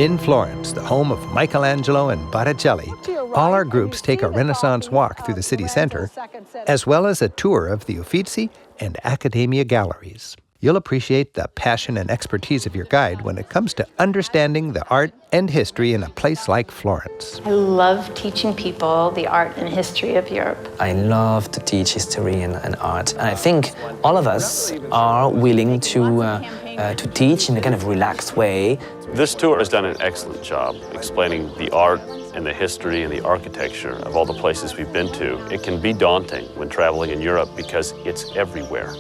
In Florence, the home of Michelangelo and Botticelli, all our groups take a Renaissance walk through the city center, as well as a tour of the Uffizi and Accademia galleries. You'll appreciate the passion and expertise of your guide when it comes to understanding the art and history in a place like Florence. I love teaching people the art and history of Europe. I love to teach history and art. And I think all of us are willing to teach in a kind of relaxed way. This tour has done an excellent job explaining the art and the history and the architecture of all the places we've been to. It can be daunting when traveling in Europe because it's everywhere.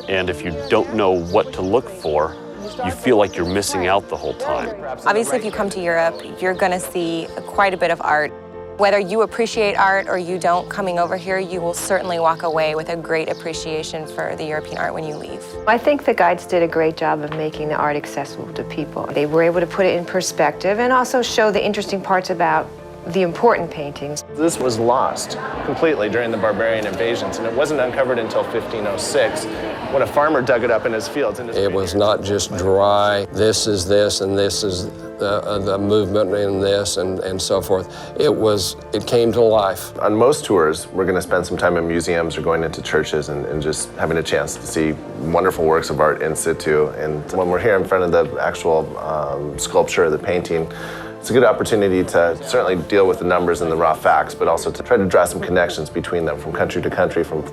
And if you don't know what to look for, you feel like you're missing out the whole time. Obviously, if you come to Europe, you're going to see quite a bit of art. Whether you appreciate art or you don't, coming over here, you will certainly walk away with a great appreciation for the European art when you leave. I think the guides did a great job of making the art accessible to people. They were able to put it in perspective and also show the interesting parts about the important paintings. This was lost completely during the barbarian invasions, and it wasn't uncovered until 1506 when a farmer dug it up in his fields. It was not just dry, this is this, and this is the movement in this, and so forth. It came to life. On most tours, we're going to spend some time in museums or going into churches and just having a chance to see wonderful works of art in situ. And when we're here in front of the actual sculpture, the painting, it's a good opportunity to certainly deal with the numbers and the raw facts, but also to try to draw some connections between them from country to country, from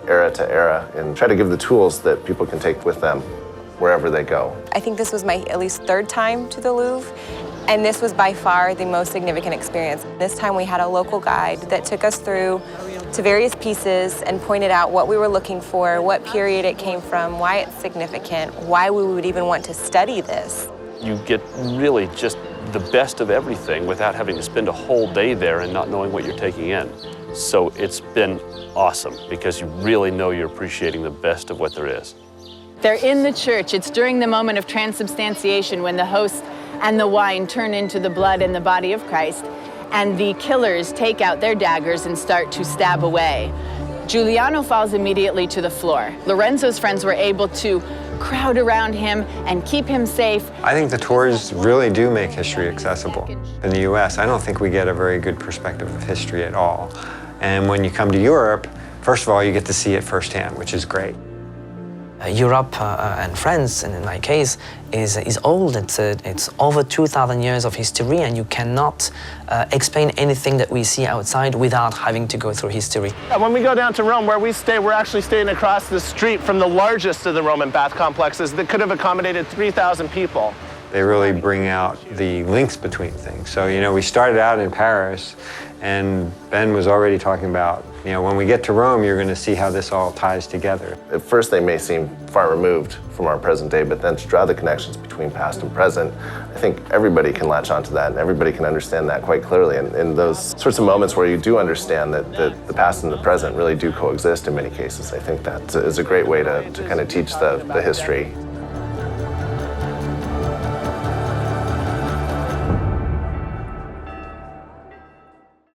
era to era, and try to give the tools that people can take with them wherever they go. I think this was my at least third time to the Louvre, and this was by far the most significant experience. This time we had a local guide that took us through to various pieces and pointed out what we were looking for, what period it came from, why it's significant, why we would even want to study this. You get really just the best of everything without having to spend a whole day there and not knowing what you're taking in. So it's been awesome because you really know you're appreciating the best of what there is. They're in the church. It's during the moment of transubstantiation when the host and the wine turn into the blood and the body of Christ, and the killers take out their daggers and start to stab away. Giuliano falls immediately to the floor. Lorenzo's friends were able to crowd around him and keep him safe. I think the tours really do make history accessible. In the US, I don't think we get a very good perspective of history at all. And when you come to Europe, first of all, you get to see it firsthand, which is great. Europe and France, and in my case, is old. It's over 2,000 years of history, and you cannot explain anything that we see outside without having to go through history. When we go down to Rome, where we stay, we're actually staying across the street from the largest of the Roman bath complexes that could have accommodated 3,000 people. They really bring out the links between things. So, we started out in Paris, and Ben was already talking about, when we get to Rome, you're going to see how this all ties together. At first, they may seem far removed from our present day, but then to draw the connections between past and present, I think everybody can latch onto that, and everybody can understand that quite clearly. And in those sorts of moments where you do understand that the past and the present really do coexist in many cases, I think that is a great way to kind of teach the history